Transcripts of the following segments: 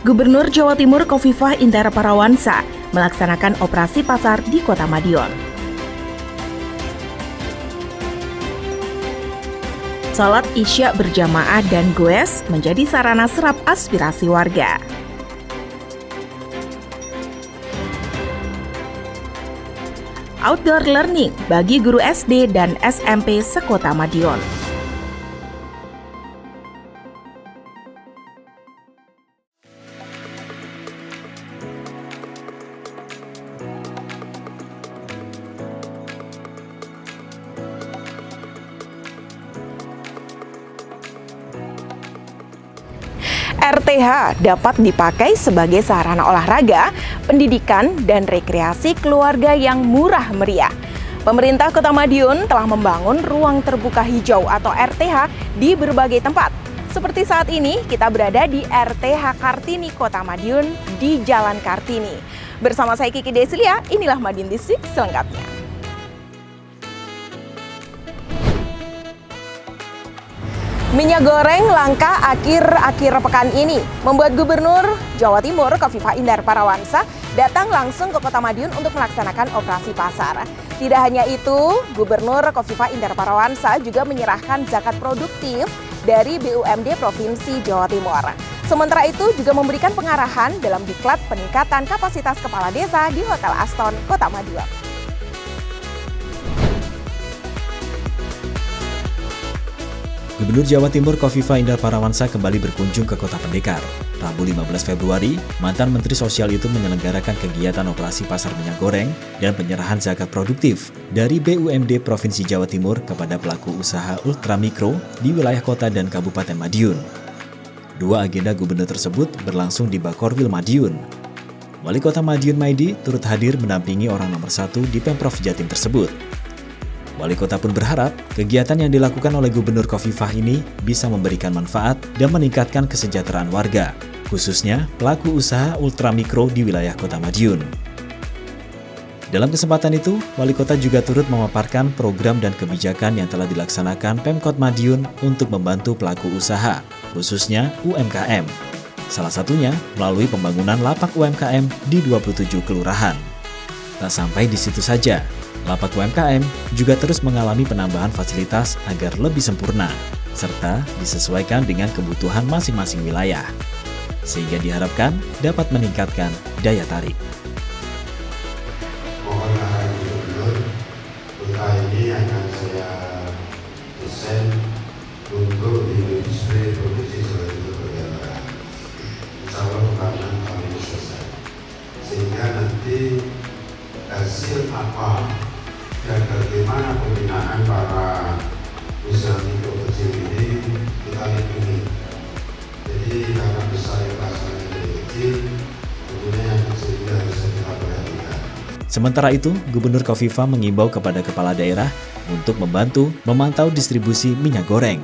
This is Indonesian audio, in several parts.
Gubernur Jawa Timur Khofifah Indar Parawansa melaksanakan operasi pasar di Kota Madiun. Salat Isya berjamaah dan goes menjadi sarana serap aspirasi warga. Outdoor learning bagi guru SD dan SMP sekota Madiun. RTH dapat dipakai sebagai sarana olahraga, pendidikan, dan rekreasi keluarga yang murah meriah. Pemerintah Kota Madiun telah membangun ruang terbuka hijau atau RTH di berbagai tempat. Seperti saat ini, kita berada di RTH Kartini Kota Madiun di Jalan Kartini. Bersama saya Kiki Desilia, inilah Madiun District selengkapnya. Minyak goreng langka akhir pekan ini membuat Gubernur Jawa Timur Khofifah Indar Parawansa datang langsung ke Kota Madiun untuk melaksanakan operasi pasar. Tidak hanya itu, Gubernur Khofifah Indar Parawansa juga menyerahkan zakat produktif dari BUMD Provinsi Jawa Timur. Sementara itu juga memberikan pengarahan dalam diklat peningkatan kapasitas kepala desa di Hotel Aston, Kota Madiun. Gubernur Jawa Timur Khofifah Indar Parawansa kembali berkunjung ke Kota Pendekar. Rabu 15 Februari, mantan Menteri Sosial itu menyelenggarakan kegiatan operasi pasar minyak goreng dan penyerahan zakat produktif dari BUMD Provinsi Jawa Timur kepada pelaku usaha ultramikro di wilayah kota dan Kabupaten Madiun. Dua agenda gubernur tersebut berlangsung di Bakorwil Madiun. Wali Kota Madiun Maidi turut hadir mendampingi orang nomor 1 di Pemprov Jatim tersebut. Wali Kota pun berharap kegiatan yang dilakukan oleh Gubernur Khofifah ini bisa memberikan manfaat dan meningkatkan kesejahteraan warga, khususnya pelaku usaha ultramikro di wilayah Kota Madiun. Dalam kesempatan itu, Wali Kota juga turut memaparkan program dan kebijakan yang telah dilaksanakan Pemkot Madiun untuk membantu pelaku usaha, khususnya UMKM. Salah satunya melalui pembangunan lapak UMKM di 27 kelurahan. Tak sampai di situ saja, lapak UMKM juga terus mengalami penambahan fasilitas agar lebih sempurna, serta disesuaikan dengan kebutuhan masing-masing wilayah, sehingga diharapkan dapat meningkatkan daya tarik. Mohon arahan Gubernur, kota ini akan saya desain untuk industri produksi Jawa Timur bagian barat. Insya Allah pembangunan tahun ini selesai, sehingga nanti hasil apa dan bagaimana pembinaan para usaha mikro kecil ini kita lindungi. Jadi karena besar yang pasarnya dari kecil, tentunya yang kecil juga harus kita perhatikan. Sementara itu, Gubernur Khofifah mengimbau kepada kepala daerah untuk membantu memantau distribusi minyak goreng,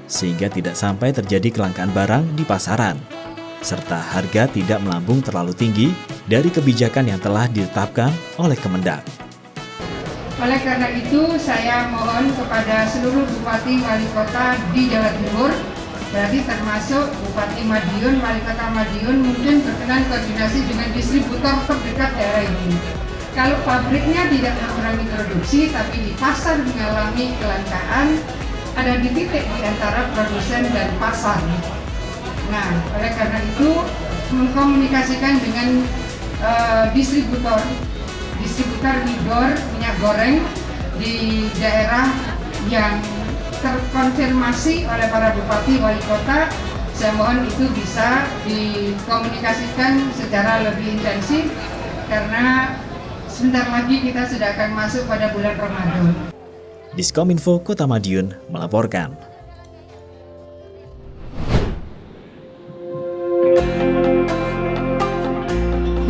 sehingga tidak sampai terjadi kelangkaan barang di pasaran, serta harga tidak melambung terlalu tinggi dari kebijakan yang telah ditetapkan oleh Kemendak. Oleh karena itu, saya mohon kepada seluruh Bupati Wali Kota di Jawa Timur, berarti termasuk Bupati Madiun, Wali Kota Madiun, mungkin berkenan koordinasi dengan distributor terdekat daerah ini. Kalau pabriknya tidak mengurangi produksi, tapi di pasar mengalami kelangkaan, ada di titik di antara produsen dan pasar. Nah, oleh karena itu, mengkomunikasikan dengan distributor Midor minyak goreng di daerah yang terkonfirmasi oleh para bupati wali kota, saya mohon itu bisa dikomunikasikan secara lebih intensif karena sebentar lagi kita sudah akan masuk pada bulan Ramadan. Diskominfo Kota Madiun melaporkan.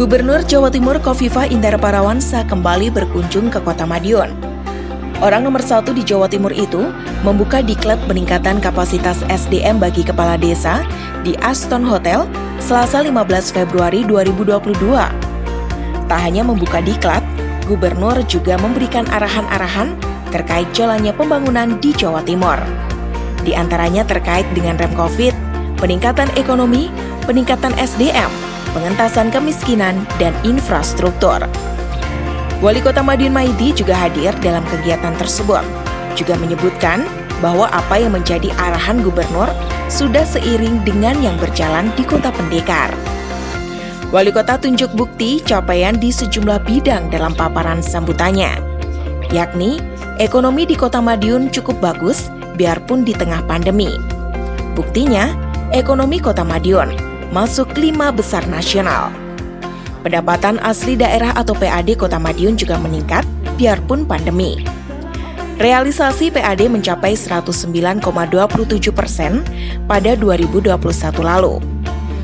Gubernur Jawa Timur Khofifah Indar Parawansa kembali berkunjung ke Kota Madiun. Orang nomor 1 di Jawa Timur itu membuka diklat peningkatan kapasitas SDM bagi kepala desa di Aston Hotel Selasa 15 Februari 2022. Tak hanya membuka diklat, Gubernur juga memberikan arahan-arahan terkait jalannya pembangunan di Jawa Timur. Di antaranya terkait dengan rem COVID, peningkatan ekonomi, peningkatan SDM, pengentasan kemiskinan, dan infrastruktur. Wali Kota Madiun Maidi juga hadir dalam kegiatan tersebut, juga menyebutkan bahwa apa yang menjadi arahan gubernur sudah seiring dengan yang berjalan di Kota Pendekar. Wali Kota tunjuk bukti capaian di sejumlah bidang dalam paparan sambutannya, yakni ekonomi di Kota Madiun cukup bagus biarpun di tengah pandemi. Buktinya, ekonomi Kota Madiun masuk 5 besar nasional. Pendapatan asli daerah atau PAD Kota Madiun juga meningkat biarpun pandemi. Realisasi PAD mencapai 109,27% pada 2021 lalu.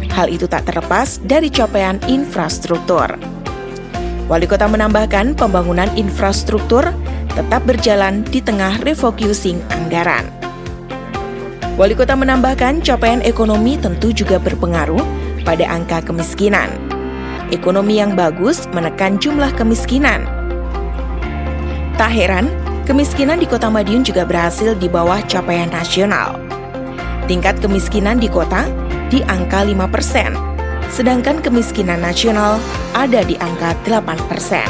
Hal itu tak terlepas dari capaian infrastruktur. Wali Kota menambahkan pembangunan infrastruktur tetap berjalan di tengah refocusing anggaran. Wali Kota menambahkan capaian ekonomi tentu juga berpengaruh pada angka kemiskinan. Ekonomi yang bagus menekan jumlah kemiskinan. Tak heran, kemiskinan di Kota Madiun juga berhasil di bawah capaian nasional. Tingkat kemiskinan di kota di angka 5%, sedangkan kemiskinan nasional ada di angka 8%.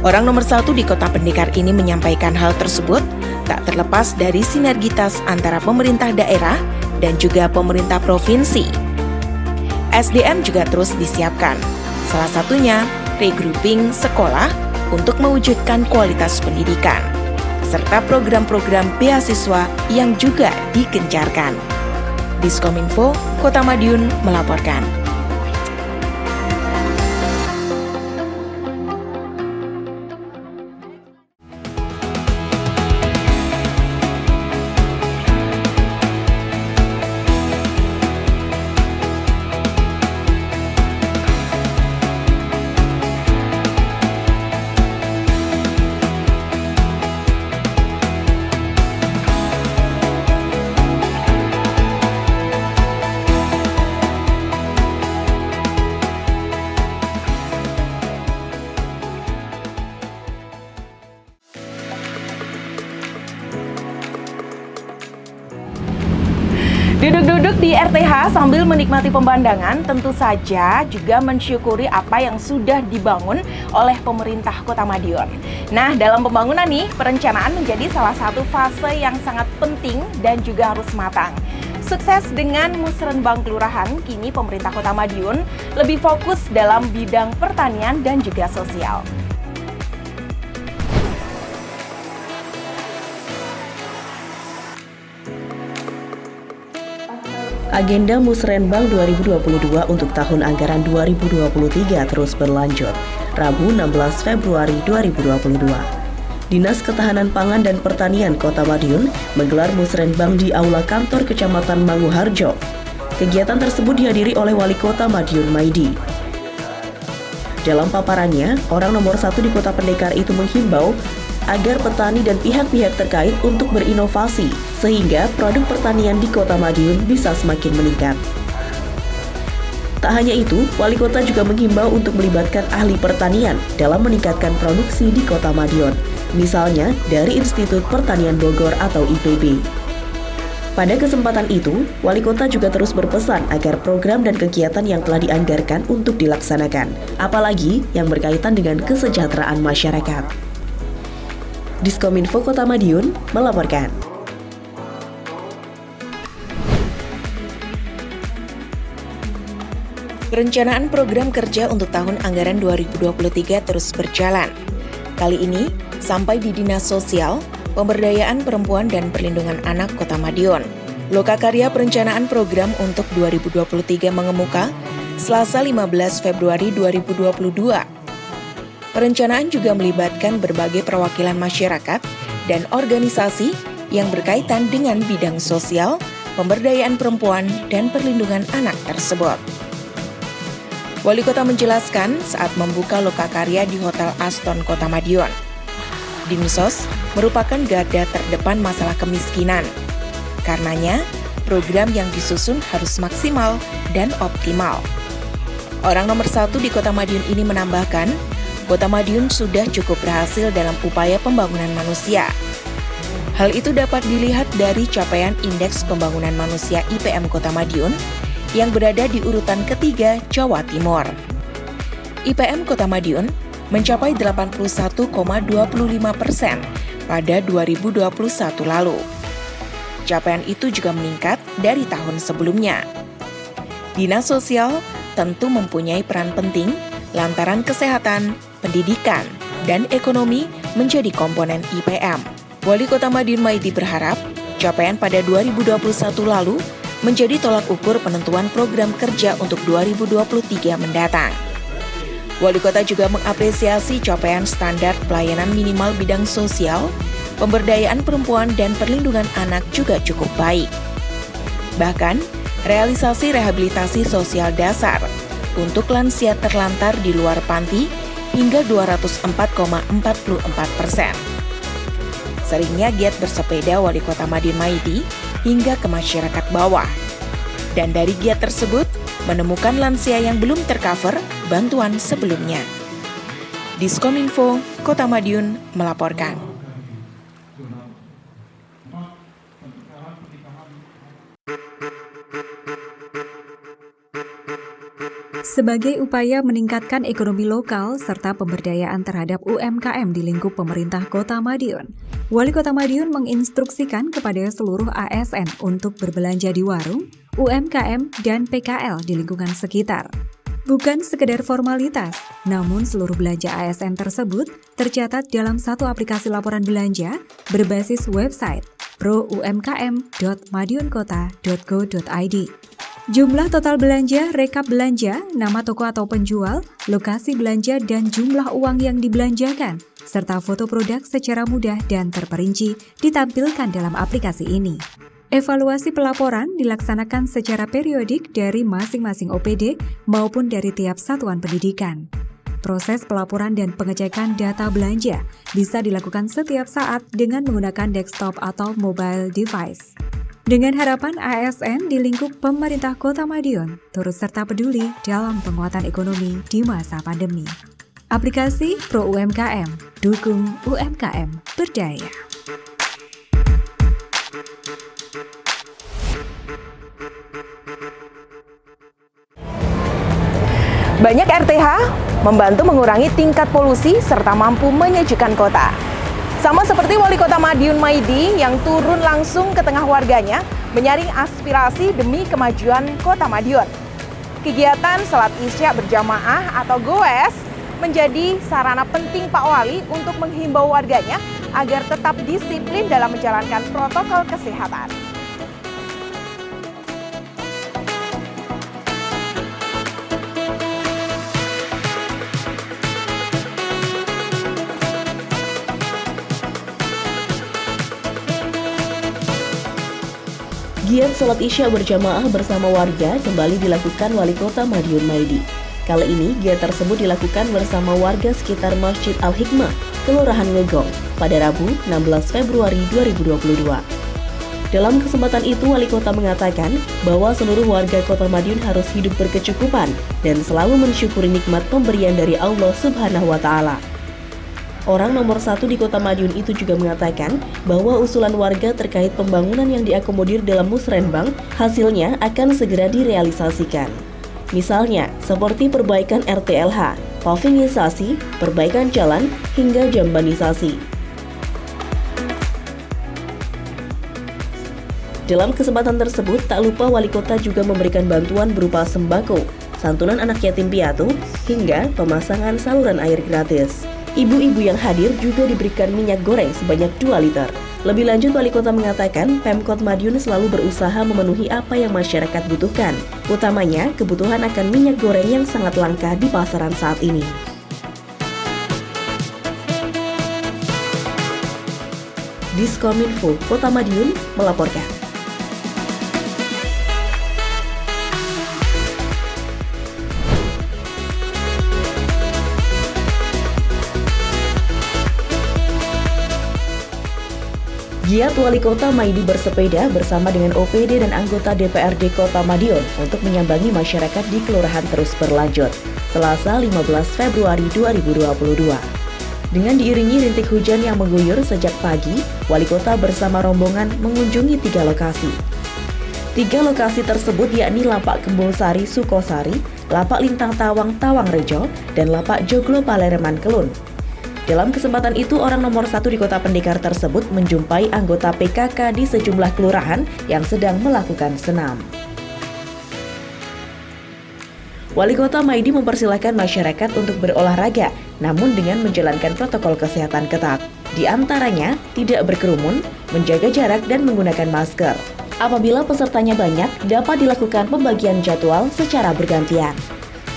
Orang nomor 1 di Kota Pendekar ini menyampaikan hal tersebut tak terlepas dari sinergitas antara pemerintah daerah dan juga pemerintah provinsi. SDM juga terus disiapkan, salah satunya regrouping sekolah untuk mewujudkan kualitas pendidikan, serta program-program beasiswa yang juga digencarkan. Diskominfo, Kota Madiun melaporkan. Duduk-duduk di RTH sambil menikmati pemandangan, tentu saja juga mensyukuri apa yang sudah dibangun oleh pemerintah Kota Madiun. Nah, dalam pembangunan nih, perencanaan menjadi salah satu fase yang sangat penting dan juga harus matang. Sukses dengan Musrenbang Kelurahan, kini pemerintah Kota Madiun lebih fokus dalam bidang pertanian dan juga sosial. Agenda Musrenbang 2022 untuk tahun anggaran 2023 terus berlanjut. Rabu 16 Februari 2022. Dinas Ketahanan Pangan dan Pertanian Kota Madiun menggelar Musrenbang di Aula Kantor Kecamatan Manguharjo. Kegiatan tersebut dihadiri oleh Wali Kota Madiun Maidi. Dalam paparannya, orang nomor 1 di Kota Pendekar itu menghimbau agar petani dan pihak-pihak terkait untuk berinovasi sehingga produk pertanian di Kota Madiun bisa semakin meningkat. Tak hanya itu, Wali Kota juga menghimbau untuk melibatkan ahli pertanian dalam meningkatkan produksi di Kota Madiun, misalnya dari Institut Pertanian Bogor atau IPB. Pada kesempatan itu, Wali Kota juga terus berpesan agar program dan kegiatan yang telah dianggarkan untuk dilaksanakan, apalagi yang berkaitan dengan kesejahteraan masyarakat. Diskominfo Kota Madiun melaporkan. Perencanaan program kerja untuk tahun anggaran 2023 terus berjalan. Kali ini, sampai di Dinas Sosial, Pemberdayaan Perempuan dan Perlindungan Anak Kota Madiun. Lokakarya Perencanaan Program untuk 2023 mengemuka Selasa 15 Februari 2022. Perencanaan juga melibatkan berbagai perwakilan masyarakat dan organisasi yang berkaitan dengan bidang sosial, pemberdayaan perempuan, dan perlindungan anak tersebut. Wali Kota menjelaskan saat membuka lokakarya di Hotel Aston Kota Madiun. Dinsos merupakan garda terdepan masalah kemiskinan. Karenanya, program yang disusun harus maksimal dan optimal. Orang nomor 1 di Kota Madiun ini menambahkan, Kota Madiun sudah cukup berhasil dalam upaya pembangunan manusia. Hal itu dapat dilihat dari capaian Indeks Pembangunan Manusia IPM Kota Madiun yang berada di urutan ketiga Jawa Timur. IPM Kota Madiun mencapai 81,25% pada 2021 lalu. Capaian itu juga meningkat dari tahun sebelumnya. Dinas Sosial tentu mempunyai peran penting lantaran kesehatan, pendidikan, dan ekonomi menjadi komponen IPM. Wali Kota Madiun Maidi berharap capaian pada 2021 lalu menjadi tolak ukur penentuan program kerja untuk 2023 mendatang. Wali Kota juga mengapresiasi capaian standar pelayanan minimal bidang sosial, pemberdayaan perempuan dan perlindungan anak juga cukup baik. Bahkan, realisasi rehabilitasi sosial dasar untuk lansia terlantar di luar panti hingga 204,44%. Seringnya giat bersepeda Wali Kota Madiun Maidi hingga ke masyarakat bawah. Dan dari giat tersebut, menemukan lansia yang belum tercover bantuan sebelumnya. Diskominfo Kota Madiun melaporkan. Sebagai upaya meningkatkan ekonomi lokal serta pemberdayaan terhadap UMKM di lingkup pemerintah Kota Madiun, Wali Kota Madiun menginstruksikan kepada seluruh ASN untuk berbelanja di warung, UMKM, dan PKL di lingkungan sekitar. Bukan sekedar formalitas, namun seluruh belanja ASN tersebut tercatat dalam satu aplikasi laporan belanja berbasis website proumkm.madiunkota.go.id. Jumlah total belanja, rekap belanja, nama toko atau penjual, lokasi belanja dan jumlah uang yang dibelanjakan, serta foto produk secara mudah dan terperinci ditampilkan dalam aplikasi ini. Evaluasi pelaporan dilaksanakan secara periodik dari masing-masing OPD maupun dari tiap satuan pendidikan. Proses pelaporan dan pengecekan data belanja bisa dilakukan setiap saat dengan menggunakan desktop atau mobile device. Dengan harapan ASN di lingkup pemerintah Kota Madiun turut serta peduli dalam penguatan ekonomi di masa pandemi. Aplikasi Pro UMKM, dukung UMKM berdaya. Banyak RTH membantu mengurangi tingkat polusi serta mampu menyejukkan kota. Sama seperti Wali Kota Madiun Maidi yang turun langsung ke tengah warganya menyaring aspirasi demi kemajuan Kota Madiun. Kegiatan salat Isya berjamaah atau goes menjadi sarana penting Pak Wali untuk menghimbau warganya agar tetap disiplin dalam menjalankan protokol kesehatan. Giat sholat Isya berjamaah bersama warga kembali dilakukan Wali Kota Madiun Maidi. Kali ini giat tersebut dilakukan bersama warga sekitar Masjid Al-Hikmah, Kelurahan Ngegong, pada Rabu 16 Februari 2022. Dalam kesempatan itu, Wali Kota mengatakan bahwa seluruh warga Kota Madiun harus hidup berkecukupan dan selalu mensyukuri nikmat pemberian dari Allah Subhanahu wa Ta'ala. Orang nomor 1 di Kota Madiun itu juga mengatakan bahwa usulan warga terkait pembangunan yang diakomodir dalam musrenbang hasilnya akan segera direalisasikan. Misalnya, seperti perbaikan RTLH, pavingisasi, perbaikan jalan, hingga jambanisasi. Dalam kesempatan tersebut, tak lupa Wali Kota juga memberikan bantuan berupa sembako, santunan anak yatim piatu, hingga pemasangan saluran air gratis. Ibu-ibu yang hadir juga diberikan minyak goreng sebanyak 2 liter. Lebih lanjut, Wali Kota mengatakan Pemkot Madiun selalu berusaha memenuhi apa yang masyarakat butuhkan, utamanya kebutuhan akan minyak goreng yang sangat langka di pasaran saat ini. Diskominfo Kota Madiun melaporkan. Giat Wali Kota Maidi bersepeda bersama dengan OPD dan anggota DPRD Kota Madiun untuk menyambangi masyarakat di Kelurahan terus berlanjut, Selasa 15 Februari 2022. Dengan diiringi rintik hujan yang mengguyur sejak pagi, Wali Kota bersama rombongan mengunjungi 3 lokasi. 3 lokasi tersebut yakni Lapak Kembul Sari Sukosari, Lapak Lintang Tawang Tawangrejo, dan Lapak Joglo Palereman Kelun. Dalam kesempatan itu, orang nomor 1 di Kota Pendekar tersebut menjumpai anggota PKK di sejumlah kelurahan yang sedang melakukan senam. Wali Kota Maidi mempersilahkan masyarakat untuk berolahraga, namun dengan menjalankan protokol kesehatan ketat. Di antaranya, tidak berkerumun, menjaga jarak, dan menggunakan masker. Apabila pesertanya banyak, dapat dilakukan pembagian jadwal secara bergantian.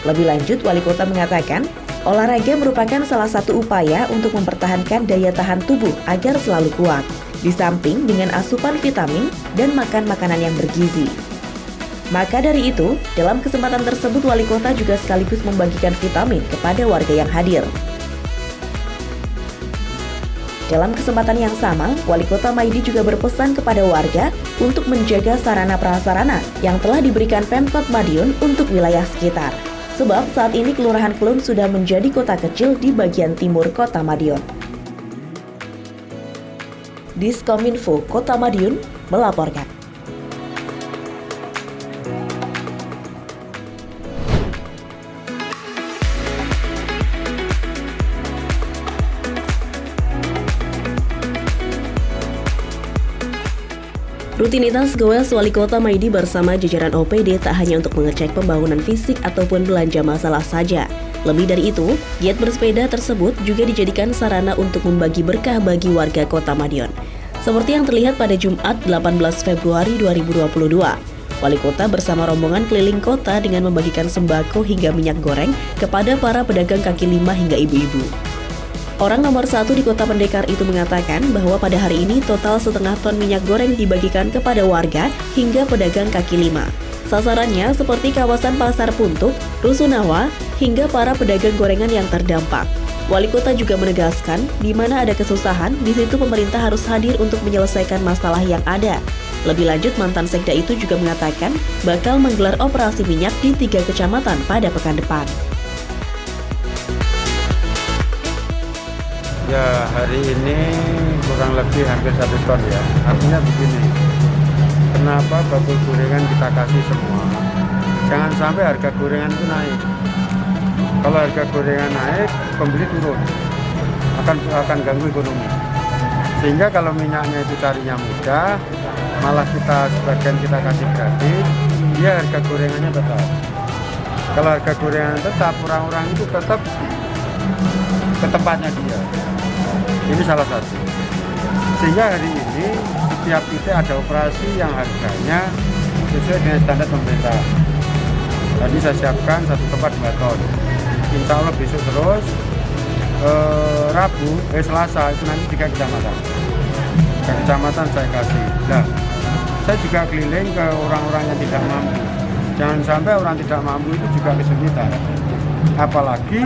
Lebih lanjut, Wali Kota mengatakan, olahraga merupakan salah satu upaya untuk mempertahankan daya tahan tubuh agar selalu kuat, di samping dengan asupan vitamin dan makan makanan yang bergizi. Maka dari itu, dalam kesempatan tersebut Wali Kota juga sekaligus membagikan vitamin kepada warga yang hadir. Dalam kesempatan yang sama, Wali Kota Maidi juga berpesan kepada warga untuk menjaga sarana prasarana yang telah diberikan Pemkot Madiun untuk wilayah sekitar. Sebab saat ini Kelurahan Kelun sudah menjadi kota kecil di bagian timur Kota Madiun. Diskominfo Kota Madiun melaporkan. Rutinitas goes Wali Kota Maidi bersama jajaran OPD tak hanya untuk mengecek pembangunan fisik ataupun belanja masalah saja. Lebih dari itu, giat bersepeda tersebut juga dijadikan sarana untuk membagi berkah bagi warga Kota Madiun. Seperti yang terlihat pada Jumat 18 Februari 2022, Wali Kota bersama rombongan keliling kota dengan membagikan sembako hingga minyak goreng kepada para pedagang kaki lima hingga ibu-ibu. Orang nomor 1 di Kota Pendekar itu mengatakan bahwa pada hari ini total 1,5 ton minyak goreng dibagikan kepada warga hingga pedagang kaki lima. Sasarannya seperti kawasan Pasar Puntuk, Rusunawa, hingga para pedagang gorengan yang terdampak. Wali Kota juga menegaskan, di mana ada kesusahan, di situ pemerintah harus hadir untuk menyelesaikan masalah yang ada. Lebih lanjut, mantan sekda itu juga mengatakan bakal menggelar operasi minyak di 3 kecamatan pada pekan depan. Ya, hari ini kurang lebih hampir 1 ton ya. Artinya begini, kenapa bakul gorengan kita kasih semua? Jangan sampai harga gorengan itu naik. Kalau harga gorengan naik, pembeli turun, akan ganggu ekonomi. Sehingga kalau minyaknya itu carinya mudah, malah sebagian kita kasih gratis, dia harga gorengannya tetap. Kalau harga gorengan tetap, orang-orang itu tetap ke tempatnya dia. Ini salah satu. Sehingga hari ini setiap titik ada operasi yang harganya sesuai dengan standar pemerintah. Tadi saya siapkan 1 tempat 2 ton. Insya Allah besok terus Selasa itu nanti 3 kecamatan. 3 kecamatan saya kasih. Nah, saya juga keliling ke orang-orang yang tidak mampu. Jangan sampai orang tidak mampu itu juga kesulitan. Apalagi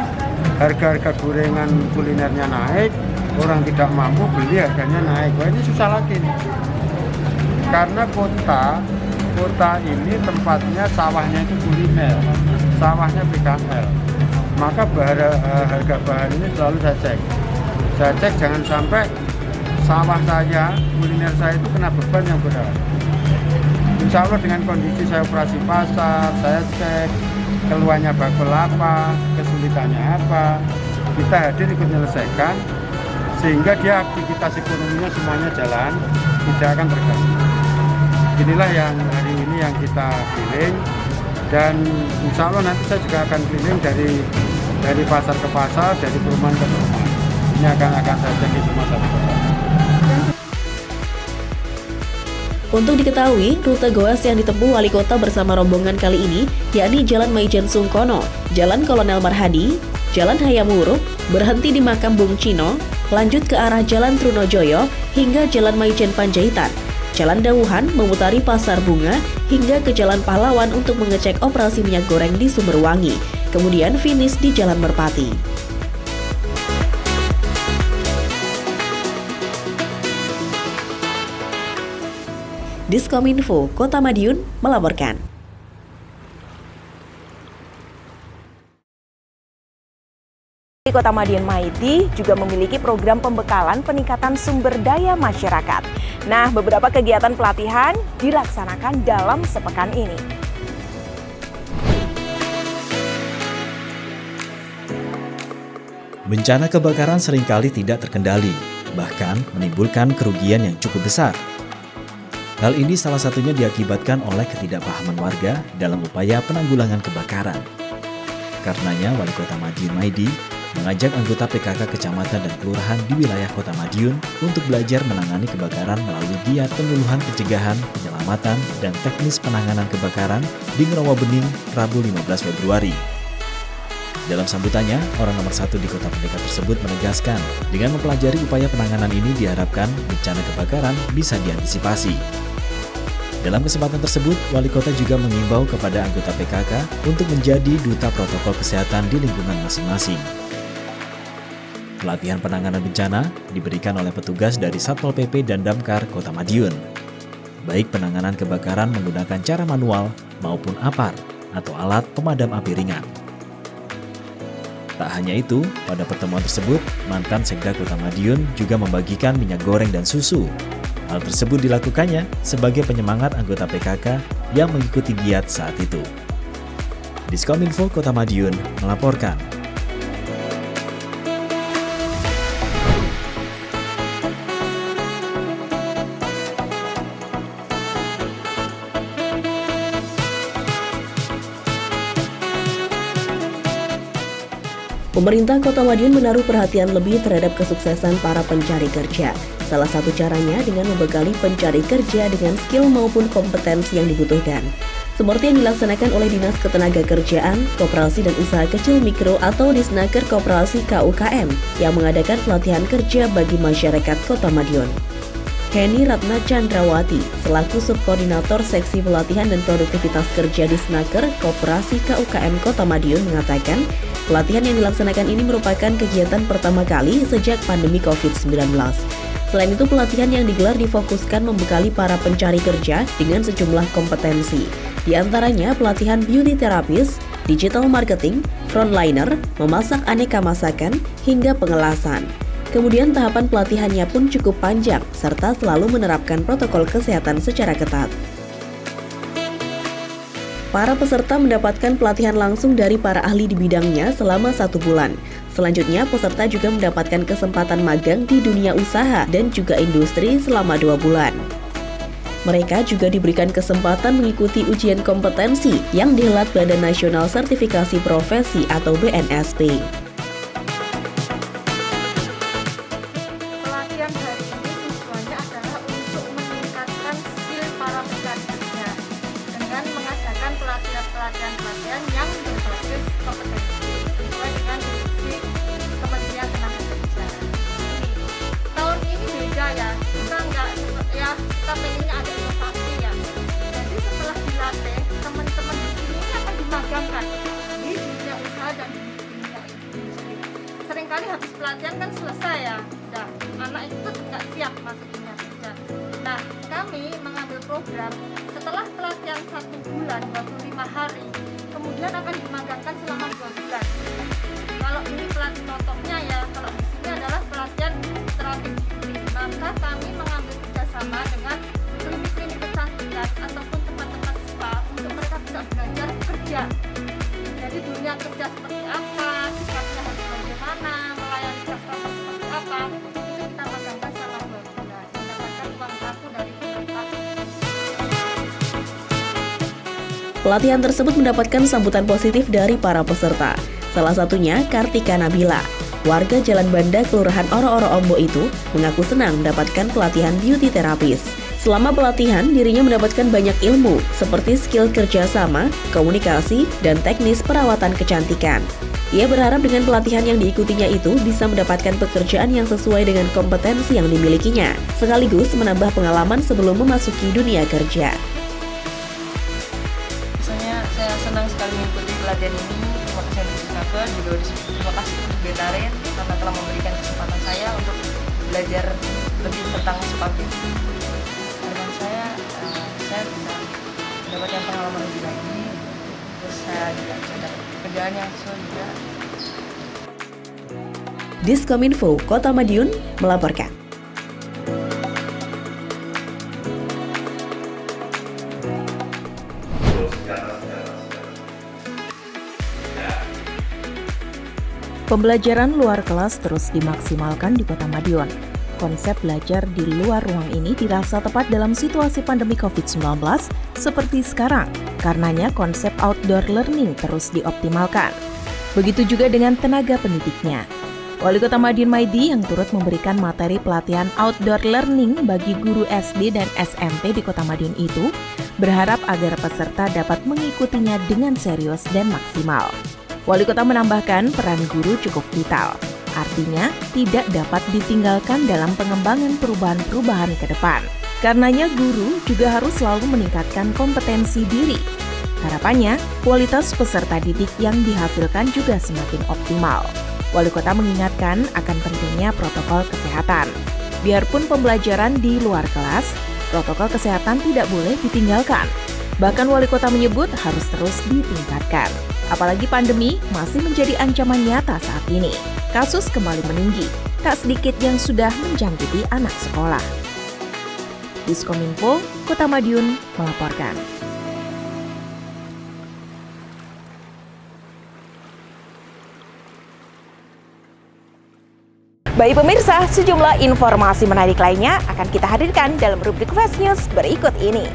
harga-harga gorengan kulinernya naik, orang tidak mampu beli harganya naik. Wah, ini susah lagi nih. Karena kota ini tempatnya sawahnya itu kuliner, sawahnya PKL. Maka harga bahan ini selalu saya cek. Saya cek jangan sampai sawah saya, kuliner saya itu kena beban yang berat. Insya Allah dengan kondisi saya operasi pasar, saya cek keluarnya bakul apa, kesulitannya apa, kita hadir ikut menyelesaikan sehingga dia aktivitas ekonominya semuanya jalan, tidak akan terganggu. Inilah yang hari ini yang kita keliling, dan insya Allah nanti saya juga akan keliling dari pasar ke pasar, dari perumahan ke perumahan. Ini akan saya cek di semua satu kota. Untuk diketahui, rute goes yang ditempuh Wali Kota bersama rombongan kali ini yakni Jalan Maijen Sungkono, Jalan Kolonel Marhadi, Jalan Hayam Wuruk, berhenti di Makam Bung Cino, lanjut ke arah Jalan Trunojoyo hingga Jalan Maijen Panjaitan, Jalan Dawuhan memutari Pasar Bunga hingga ke Jalan Pahlawan untuk mengecek operasi minyak goreng di Sumberwangi, kemudian finish di Jalan Merpati. Diskominfo Kota Madiun melaporkan. Kota Madiun Maidi juga memiliki program pembekalan peningkatan sumber daya masyarakat. Nah, beberapa kegiatan pelatihan dilaksanakan dalam sepekan ini. Bencana kebakaran seringkali tidak terkendali, bahkan menimbulkan kerugian yang cukup besar. Hal ini salah satunya diakibatkan oleh ketidakpahaman warga dalam upaya penanggulangan kebakaran. Karenanya, Wali Kota Madiun Maidi mengajak anggota PKK kecamatan dan kelurahan di wilayah Kota Madiun untuk belajar menangani kebakaran melalui giat penyuluhan pencegahan, penyelamatan, dan teknis penanganan kebakaran di Ngerawabening, Rabu 15 Februari. Dalam sambutannya, orang nomor 1 di Kota Pendekar tersebut menegaskan, dengan mempelajari upaya penanganan ini diharapkan bencana kebakaran bisa diantisipasi. Dalam kesempatan tersebut, Wali Kota juga mengimbau kepada anggota PKK untuk menjadi duta protokol kesehatan di lingkungan masing-masing. Pelatihan penanganan bencana diberikan oleh petugas dari Satpol PP dan Damkar Kota Madiun. Baik penanganan kebakaran menggunakan cara manual maupun APAR atau alat pemadam api ringan. Tak hanya itu, pada pertemuan tersebut, mantan Sekda Kota Madiun juga membagikan minyak goreng dan susu. Hal tersebut dilakukannya sebagai penyemangat anggota PKK yang mengikuti giat saat itu. Diskominfo Kota Madiun melaporkan. Pemerintah Kota Madiun menaruh perhatian lebih terhadap kesuksesan para pencari kerja. Salah satu caranya dengan membekali pencari kerja dengan skill maupun kompetensi yang dibutuhkan. Seperti yang dilaksanakan oleh Dinas Ketenagakerjaan, Koperasi dan Usaha Kecil Mikro atau Disnaker Koperasi KUKM yang mengadakan pelatihan kerja bagi masyarakat Kota Madiun. Heni Ratna Chandrawati, selaku Subkoordinator Seksi Pelatihan dan Produktivitas Kerja Disnaker Koperasi KUKM Kota Madiun mengatakan, pelatihan yang dilaksanakan ini merupakan kegiatan pertama kali sejak pandemi COVID-19. Selain itu, pelatihan yang digelar difokuskan membekali para pencari kerja dengan sejumlah kompetensi. Di antaranya pelatihan beauty therapist, digital marketing, frontliner, memasak aneka masakan, hingga pengelasan. Kemudian tahapan pelatihannya pun cukup panjang, serta selalu menerapkan protokol kesehatan secara ketat. Para peserta mendapatkan pelatihan langsung dari para ahli di bidangnya selama 1 bulan. Selanjutnya, peserta juga mendapatkan kesempatan magang di dunia usaha dan juga industri selama 2 bulan. Mereka juga diberikan kesempatan mengikuti ujian kompetensi yang dihelat Badan Nasional Sertifikasi Profesi atau BNSP. Pelatihan hari ini tujuannya adalah untuk meningkatkan skill para pencari kerja dengan mengadakan pelatihan yang berbasis kompetensi sesuai dengan instruksi Kementerian Tenaga Kerja. Tahun ini beda ya, kita nggak ya, kita pengennya ada inovasi ya. Jadi setelah dilatih, teman-teman di sini akan dimagangkan di dunia usaha dan di dunia industri. Seringkali habis pelatihan kan selesai ya, udah anak itu nggak siap masuk dunia kerja. Nah, kami mengambil program setelah pelatihan 1 bulan 25 hari, kemudian akan dimagangkan selama 2 bulan. Kalau ini pelatihan contohnya ya, kalau di sini adalah pelatihan strategi, maka kami mengambil kerjasama dengan klinik-klinik kecantikan ataupun tempat-tempat spa untuk mereka bisa belajar kerja. Jadi dunia kerja seperti apa, sikapnya harus bagaimana, melayani customer seperti apa, itu kita magangkan selama 2 bulan, mendapatkan uang saku dari pemerintah. Pelatihan tersebut mendapatkan sambutan positif dari para peserta. Salah satunya Kartika Nabila. Warga Jalan Banda, Kelurahan Oro-Oro Ombo itu mengaku senang mendapatkan pelatihan beauty therapist. Selama pelatihan, dirinya mendapatkan banyak ilmu seperti skill kerjasama, komunikasi, dan teknis perawatan kecantikan. Ia berharap dengan pelatihan yang diikutinya itu bisa mendapatkan pekerjaan yang sesuai dengan kompetensi yang dimilikinya, sekaligus menambah pengalaman sebelum memasuki dunia kerja. Saya senang sekali mengikuti pelatihan ini. Terima kasih untuk Disnaker, juga terima kasih untuk Betarin karena telah memberikan kesempatan saya untuk belajar lebih tentang sepatu. Dengan saya bisa mendapatkan pengalaman lebih lagi, terus saya juga dapat pekerjaan yang sesuai juga. Diskominfo Kota Madiun melaporkan. Pembelajaran luar kelas terus dimaksimalkan di Kota Madiun. Konsep belajar di luar ruang ini dirasa tepat dalam situasi pandemi COVID-19 seperti sekarang. Karenanya konsep outdoor learning terus dioptimalkan. Begitu juga dengan tenaga pendidiknya. Wali Kota Madiun Maidi yang turut memberikan materi pelatihan outdoor learning bagi guru SD dan SMP di Kota Madiun itu berharap agar peserta dapat mengikutinya dengan serius dan maksimal. Wali Kota menambahkan peran guru cukup vital, artinya tidak dapat ditinggalkan dalam pengembangan perubahan-perubahan ke depan. Karenanya guru juga harus selalu meningkatkan kompetensi diri. Harapannya, kualitas peserta didik yang dihasilkan juga semakin optimal. Wali Kota mengingatkan akan pentingnya protokol kesehatan. Biarpun pembelajaran di luar kelas, protokol kesehatan tidak boleh ditinggalkan. Bahkan Wali Kota menyebut harus terus ditingkatkan. Apalagi pandemi masih menjadi ancaman nyata saat ini. Kasus kembali meninggi, tak sedikit yang sudah menjangkiti anak sekolah. Diskominfo Kota Madiun melaporkan. Baik pemirsa, sejumlah informasi menarik lainnya akan kita hadirkan dalam rubrik Fast News berikut ini.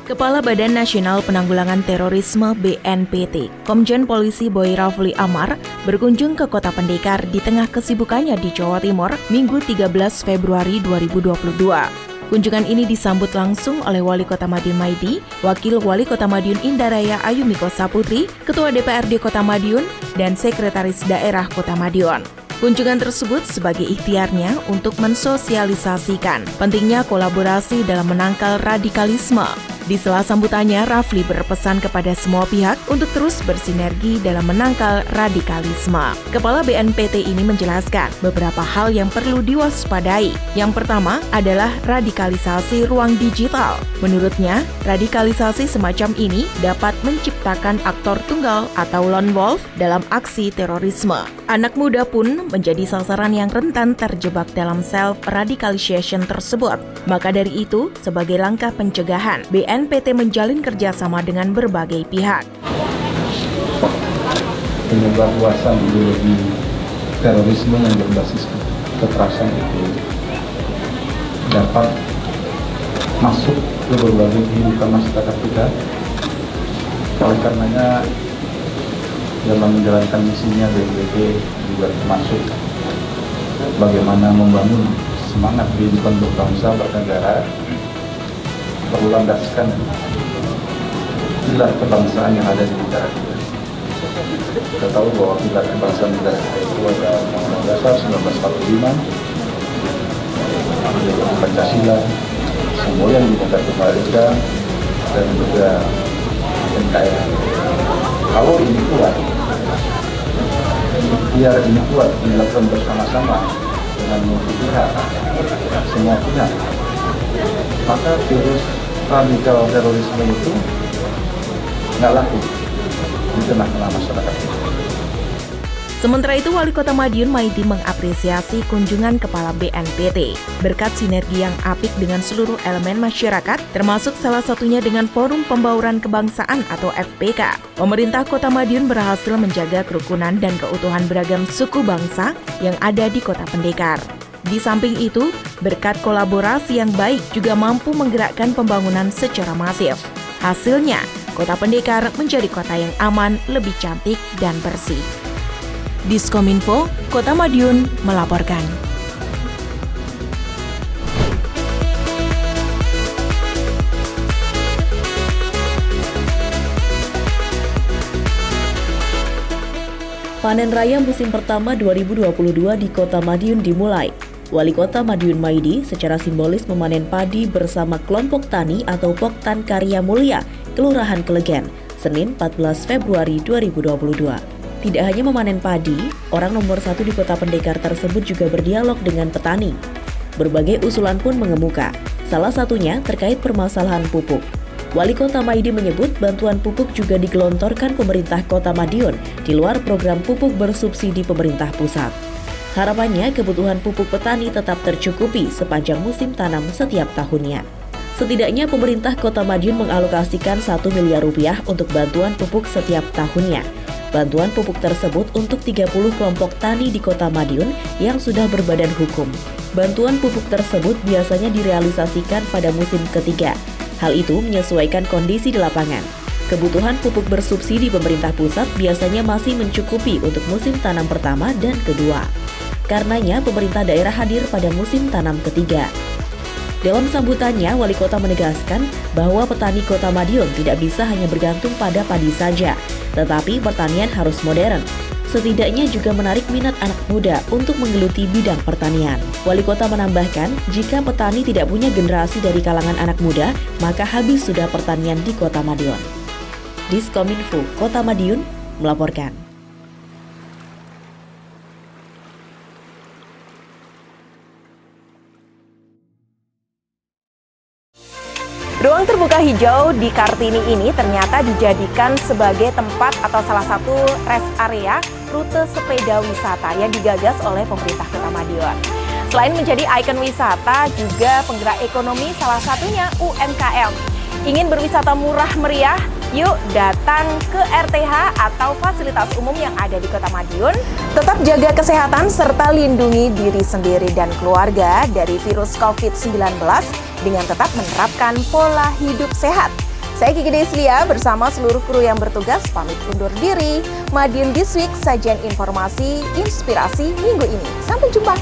Kepala Badan Nasional Penanggulangan Terorisme BNPT, Komjen Polisi Boy Rafli Amar, berkunjung ke Kota Pendekar di tengah kesibukannya di Jawa Timur, Minggu 13 Februari 2022. Kunjungan ini disambut langsung oleh Wali Kota Madiun Maidi, Wakil Wali Kota Madiun Indaraya Ayumiko Saputri, Ketua DPRD Kota Madiun, dan Sekretaris Daerah Kota Madiun. Kunjungan tersebut sebagai ikhtiarnya untuk mensosialisasikan pentingnya kolaborasi dalam menangkal radikalisme. Di sela sambutannya, Rafli berpesan kepada semua pihak untuk terus bersinergi dalam menangkal radikalisme. Kepala BNPT ini menjelaskan beberapa hal yang perlu diwaspadai. Yang pertama adalah radikalisasi ruang digital. Menurutnya, radikalisasi semacam ini dapat menciptakan aktor tunggal atau lone wolf dalam aksi terorisme. Anak muda pun menjadi sasaran yang rentan terjebak dalam self-radicalization tersebut. Maka dari itu, sebagai langkah pencegahan, BNPT menjalin kerjasama dengan berbagai pihak. Penyebarluasan ideologi terorisme yang berbasis kekerasan itu dapat masuk ke berbagai kehidupan masyarakat kita. Oleh karenanya, dalam menjalankan misinya BNPT juga termasuk bagaimana membangun semangat kehidupan berbangsa bernegara berlandaskan pilar kebangsaan yang ada di negara kita. Kita tahu bahwa pilar kebangsaan negara kita itu ada Undang-Undang Dasar 1945, Pancasila, semua yang dibuka kembalikan, dan juga NKRI. Kalau ini kuat, biar ini kuat dilakukan bersama-sama dengan multi pihak, semua pihak, maka virus radikal terorisme itu nggak laku di tengah-tengah masyarakat. Sementara itu, Wali Kota Madiun Maidi mengapresiasi kunjungan Kepala BNPT berkat sinergi yang apik dengan seluruh elemen masyarakat, termasuk salah satunya dengan Forum Pembauran Kebangsaan atau FPK. Pemerintah Kota Madiun berhasil menjaga kerukunan dan keutuhan beragam suku bangsa yang ada di Kota Pendekar. Di samping itu, berkat kolaborasi yang baik juga mampu menggerakkan pembangunan secara masif. Hasilnya, Kota Pendekar menjadi kota yang aman, lebih cantik, dan bersih. Diskominfo Kota Madiun melaporkan. Panen raya musim pertama 2022 di Kota Madiun dimulai. Wali Kota Madiun Maidi secara simbolis memanen padi bersama kelompok tani atau Poktan Karya Mulia, Kelurahan Kelegen, Senin 14 Februari 2022. Tidak hanya memanen padi, orang nomor 1 di Kota Pendekar tersebut juga berdialog dengan petani. Berbagai usulan pun mengemuka. Salah satunya terkait permasalahan pupuk. Wali Kota Maidi menyebut bantuan pupuk juga digelontorkan pemerintah Kota Madiun di luar program pupuk bersubsidi pemerintah pusat. Harapannya kebutuhan pupuk petani tetap tercukupi sepanjang musim tanam setiap tahunnya. Setidaknya pemerintah Kota Madiun mengalokasikan 1 miliar rupiah untuk bantuan pupuk setiap tahunnya. Bantuan pupuk tersebut untuk 30 kelompok tani di Kota Madiun yang sudah berbadan hukum. Bantuan pupuk tersebut biasanya direalisasikan pada musim ketiga. Hal itu menyesuaikan kondisi di lapangan. Kebutuhan pupuk bersubsidi pemerintah pusat biasanya masih mencukupi untuk musim tanam pertama dan kedua. Karenanya pemerintah daerah hadir pada musim tanam ketiga. Dalam sambutannya, Wali Kota menegaskan bahwa petani Kota Madiun tidak bisa hanya bergantung pada padi saja, tetapi pertanian harus modern. Setidaknya juga menarik minat anak muda untuk menggeluti bidang pertanian. Wali Kota menambahkan, jika petani tidak punya generasi dari kalangan anak muda, maka habis sudah pertanian di Kota Madiun. Diskominfo Kota Madiun melaporkan. Ruang terbuka hijau di Kartini ini ternyata dijadikan sebagai tempat atau salah satu rest area rute sepeda wisata yang digagas oleh pemerintah Kota Madiun. Selain menjadi ikon wisata, juga penggerak ekonomi salah satunya UMKM. Ingin berwisata murah meriah? Yuk datang ke RTH atau fasilitas umum yang ada di Kota Madiun. Tetap jaga kesehatan serta lindungi diri sendiri dan keluarga dari virus COVID-19 dengan tetap menerapkan pola hidup sehat. Saya Kiki Deslia bersama seluruh kru yang bertugas pamit undur diri. Madiun This Week, sajian informasi, inspirasi minggu ini. Sampai jumpa.